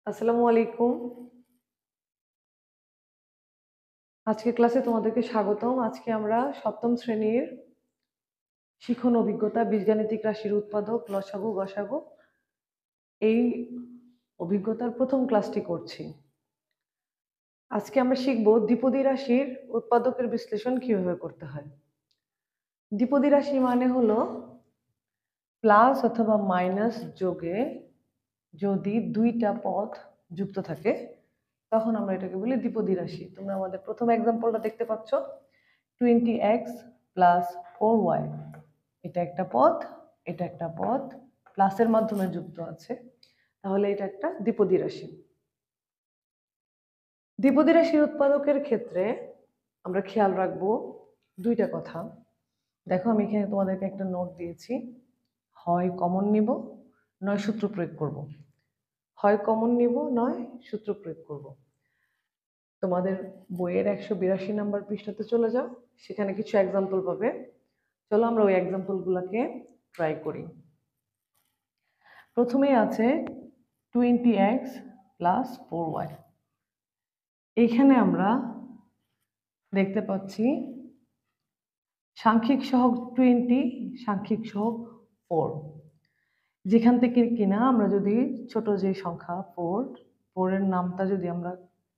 আসসালামু আলাইকুম। আজকের ক্লাসে তোমাদেরকে স্বাগতম। আজকে আমরা সপ্তম শ্রেণীর শিখন অভিজ্ঞতা বীজগাণিতিক রাশির উৎপাদক, লসাগু, গসাগু এই অভিজ্ঞতার প্রথম ক্লাসটি করছি। আজকে আমরা শিখব দ্বিপদী রাশির উৎপাদকের বিশ্লেষণ কিভাবে করতে হয়। দ্বিপদী রাশি মানে হলো প্লাস অথবা মাইনাস যোগে যদি দুইটা পদ যুক্ত থাকে তখন আমরা এটাকে বলি দ্বিপদী রাশি। তোমরা আমাদের প্রথম এক্সাম্পলটা দেখতে পাচ্ছ, 20x প্লাস 4y, এটা একটা পদ, এটা একটা পদ প্লাসের মাধ্যমে যুক্ত আছে, তাহলে এটা একটা দ্বিপদী রাশি। দ্বিপদী রাশির উৎপাদকের ক্ষেত্রে আমরা খেয়াল রাখবো দুইটা কথা। দেখো, আমি এখানে তোমাদেরকে একটা নোট দিয়েছি, হয় কমন নিব নয় সূত্র প্রয়োগ করব। হয় কমন নিব নয় সূত্র প্রয়োগ করব। তোমাদের বইয়ের 182 নাম্বার পৃষ্ঠাতে চলে যাও, সেখানে কিছু এক্সাম্পল পাবে। চলো আমরা ওই এক্সাম্পলগুলোকে ট্রাই করি। প্রথমেই আছে 20x প্লাস 4y। এইখানে আমরা দেখতে পাচ্ছি সাংখ্যিক সহগ 20, সাংখ্যিক সহগ 4, যেখান থেকে কিনা আমরা যদি ছোট যে সংখ্যা 4 এর নামটা যদি আমরা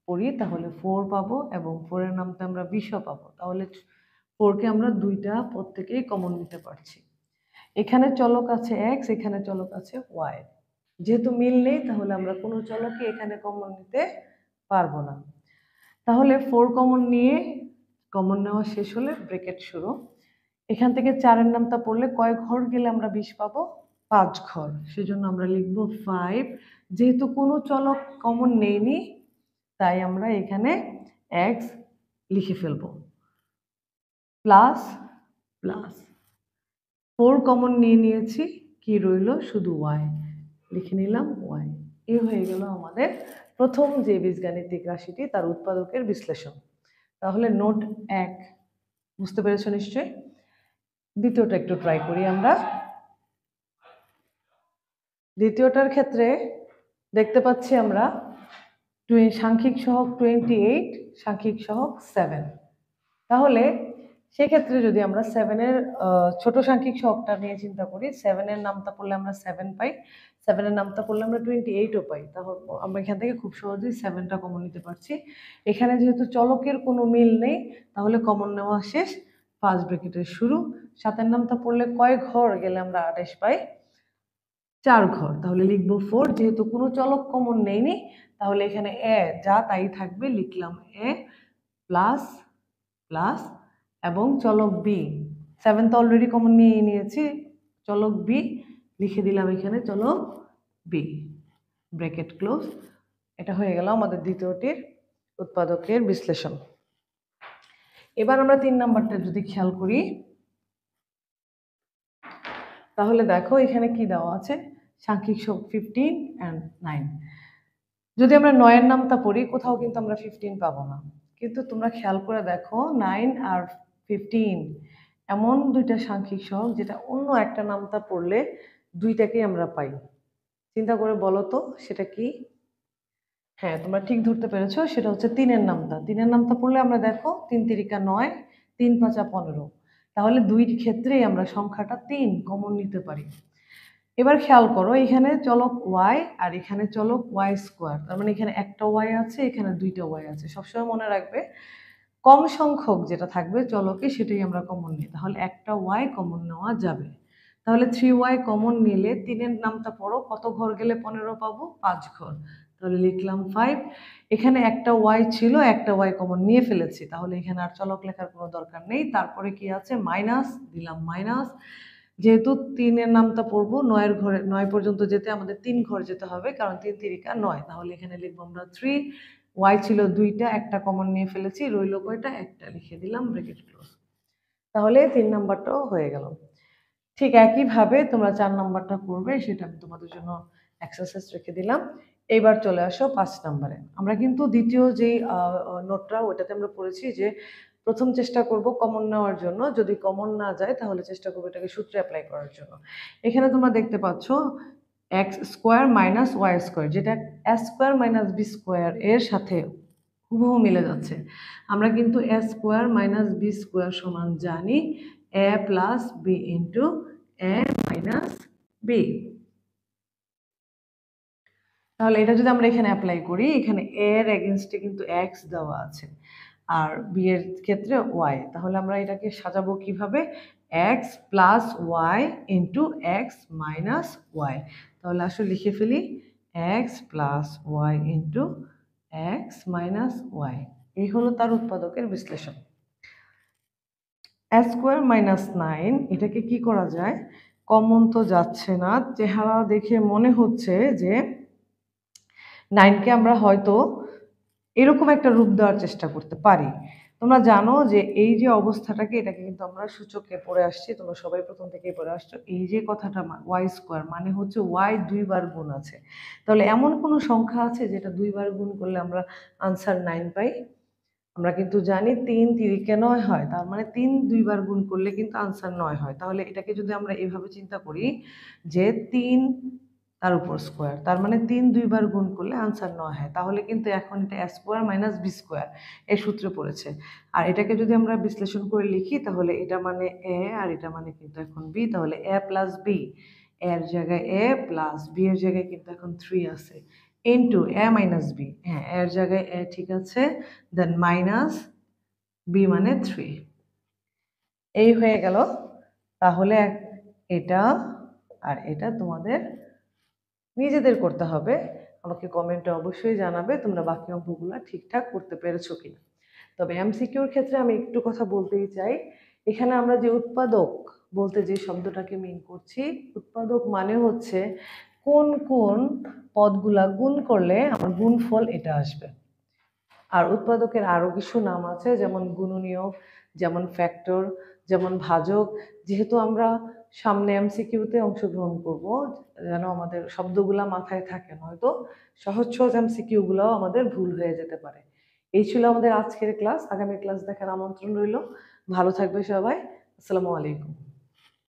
পড়ি তাহলে 4 পাবো এবং 4 এর নামটা আমরা 20 পাবো। তাহলে 4কে আমরা দুইটা পদ থেকেই কমন নিতে পারছি। এখানে চলক আছে x, এখানে চলক আছে y। যেহেতু মিল নেই তাহলে আমরা কোনো চলকই এখানে কমন নিতে পারবো না। তাহলে 4 কমন নিয়ে, কমন নেওয়া শেষ হলে ব্রেকেট শুরু। এখান থেকে 4 এর নামটা পড়লে কয় ঘর গেলে আমরা 20 পাবো? 5 ঘর। সেজন্য আমরা লিখব 5। যেহেতু কোনো চলক কমন নেইনি তাই আমরা এখানে x লিখে ফেলবো। প্লাস প্লাস 4 কমন নিয়ে নিয়েছি, কি রইল? শুধু y, লিখে নিলাম y। এই হয়ে গেল আমাদের প্রথম যে বীজগাণিতিক রাশিটি, তার উৎপাদকের বিশ্লেষণ। তাহলে নোট 1 বুঝতে পেরেছো নিশ্চয়ই। দ্বিতীয়টা একটু ট্রাই করি আমরা। দ্বিতীয়টার ক্ষেত্রে দেখতে পাচ্ছি আমরা সাংখ্যিক সহগ 28, সাংখ্যিক সহগ 7। তাহলে সেক্ষেত্রে যদি আমরা 7-এর ছোট সাংখ্যিক সহগটা নিয়ে চিন্তা করি, 7-এর নামটা পড়লে আমরা 7 পাই, 7-এর নামটা পড়লে আমরা 28ও পাই। তাহলে আমরা এখান থেকে খুব সহজেই 7টা কমন নিতে পারছি। এখানে যেহেতু চলকের কোনো মিল নেই তাহলে কমন নেওয়া শেষ, ফার্স্ট ব্র্যাকেটের শুরু। 7-এর নামটা পড়লে কয় ঘর গেলে আমরা 28 পাই? 4 ঘর। তাহলে লিখবো 4। যেহেতু কোনো চলক কমন নেইনি তাহলে এখানে এ যা তাই থাকবে, লিখলাম এ প্লাস প্লাস এবং চলক বি। 7 তো অলরেডি কমন নিয়ে নিয়েছি, চলক বি লিখে দিলাম এখানে চলক বি, ব্র্যাকেট ক্লোজ। এটা হয়ে গেল আমাদের দ্বিতীয়টির উৎপাদকের বিশ্লেষণ। এবার আমরা 3 নাম্বারটা যদি খেয়াল করি তাহলে দেখো এখানে কি দেওয়া আছে, সাংখ্যিক সহগ 15 and 9। যদি আমরা 9-এর নামটা পড়ি কোথাও কিন্তু আমরা 15 পাবো না, কিন্তু তোমরা খেয়াল করে দেখো 9 আর 15 এমন দুইটা সাংখ্যিক সহগ যেটা অন্য একটা নামটা পড়লে দুইটাকেই আমরা পাই। চিন্তা করে বলো তো সেটা কি? হ্যাঁ, তোমরা ঠিক ধরতে পেরেছো, সেটা হচ্ছে 3-এর নামটা। 3-এর নামটা পড়লে আমরা দেখো 3 তিরিকা 9, 3 পাঁচা 15। তাহলে দুই ক্ষেত্রেই আমরা সংখ্যাটা 3 কমন নিতে পারি। এবার খেয়াল করো, এখানে চলক y আর এখানে চলক y স্কোয়ার, তার মানে এখানে একটা y আছে, এখানে দুইটা y আছে। সবসময় মনে রাখবে কম সংখ্যক যেটা থাকবে চলকে সেটাই আমরা কমন নিই, তাহলে একটা y কমন নেওয়া যাবে। তাহলে 3y কমন নিলে 3-এর নামটা পড়ো, কত ঘর গেলে 15 পাবো? 5 ঘর। তাহলে লিখলাম 5। এখানে একটা y ছিল, একটা y কমন নিয়ে ফেলেছি, তাহলে এখানে আর চলক লেখার কোনো দরকার নেই। তারপরে কি আছে? মাইনাস, দিলাম মাইনাস। যেহেতু 3-এর নামটা পড়বো 9-এর ঘরে, 9 পর্যন্ত যেতে আমাদের 3 ঘর যেতে হবে, কারণ 3 তিরিকা 9। তাহলে এখানে লিখবো আমরা 3। y ছিল 2টা, একটা কমন নিয়ে ফেলেছি, রইল কয়টা? একটা, লিখে দিলাম ব্র্যাকেট ক্লোজ। তাহলে 3 নাম্বারটাও হয়ে গেল। ঠিক একইভাবে তোমরা 4 নাম্বারটা করবে, সেটা আমি তোমাদের জন্য এক্সারসাইজ রেখে দিলাম। এইবার চলে আসো 5 নাম্বারে। আমরা কিন্তু দ্বিতীয় যেই নোটটা ওটাতে আমরা পড়েছি যে প্রথম চেষ্টা করব কমন নেওয়ার জন্য, যদি কমন না যায় তাহলে চেষ্টা করবো এটাকে সূত্রে অ্যাপ্লাই করার জন্য। এখানে তোমরা দেখতে পাচ্ছ X square minus Y square, যেটা A square minus B square এর সাথে হুবহু মিলে যাচ্ছে। আমরা কিন্তু A square minus B square সমান জানি A plus B into A minus B. তাহলে এটা যদি আমরা এখানে অ্যাপ্লাই করি, এখানে এ এর এগেনস্টে কিন্তু এক্স দেওয়া আছে আর বি এর ক্ষেত্রে ওয়াই, তাহলে আমরা এটাকে সাজাবো কিভাবে, X plus Y into X minus Y. তাহলে আসলে লিখে ফেলি X plus Y into X minus Y. এই হলো তার উৎপাদকের বিশ্লেষণ। এ স্কোয়ার মাইনাস 9 এটাকে কি করা যায়, কমন তো যাচ্ছে না, চেহারা দেখে মনে হচ্ছে যে 9কে আমরা হয়তো এরকম একটা রূপ দেওয়ার চেষ্টা করতে পারি। তোমরা জানো যে এই যে অবস্থাটাকে, এটাকে কিন্তু আমরা সূচকে পড়ে আসছি, তোমরা সবাই প্রথম থেকেই পড়ে আসছো। এই যে কথাটা ওয়াই স্কোয়ার মানে হচ্ছে ওয়াই 2বার গুণ আছে। তাহলে এমন কোনো সংখ্যা আছে যেটা 2বার গুণ করলে আমরা আনসার 9 পাই? আমরা কিন্তু জানি 3 তিরিকে 9 হয়, তার মানে 3 2বার গুণ করলে কিন্তু আনসার 9 হয়। তাহলে এটাকে যদি আমরা এভাবে চিন্তা করি যে 3 তার উপর স্কোয়ার, তার মানে 3 2বার গুণ করলে আনসার 9 হয়। তাহলে কিন্তু এখন এটা এ স্কোয়ার মাইনাস বি স্কোয়ার এই সূত্রে পড়েছে। আর এটাকে যদি আমরা বিশ্লেষণ করে লিখি, তাহলে এটা মানে এ আর এটা মানে কিন্তু এখন বি, তাহলে এ প্লাস বি, এর জায়গায় এ প্লাস বি এর জায়গায় কিন্তু এখন 3 আছে, ইন্টু এ মাইনাস বি, হ্যাঁ এর জায়গায় এ ঠিক আছে, দেন মাইনাস বি মানে 3। এই হয়ে গেল। তাহলে এটা আর এটা তোমাদের নিজেদের করতে হবে। আমাকে কমেন্টে অবশ্যই জানাবে তোমরা বাকি অঙ্কগুলো ঠিকঠাক করতে পেরেছো কিনা। তবে এমসিকিউর ক্ষেত্রে আমি একটু কথা বলতেই চাই। এখানে আমরা যে উৎপাদক বলতে যে শব্দটাকে মিন করছি, উৎপাদক মানে হচ্ছে কোন কোন পদগুলা গুণ করলে আমার গুণফল এটা আসবে। আর উৎপাদকের আরও কিছু নাম আছে, যেমন গুণনীয়ক, যেমন ফ্যাক্টর, যেমন ভাজক। যেহেতু আমরা সামনে এমসিকিউতে অংশগ্রহণ করব, যেন আমাদের শব্দগুলা মাথায় থাকে, নয়তো সহজ সহজ এমসিকিউগুলোও আমাদের ভুল হয়ে যেতে পারে। এই ছিল আমাদের আজকের ক্লাস। আগামী ক্লাস দেখার আমন্ত্রণ রইল। ভালো থাকবে সবাই। আসসালামু আলাইকুম।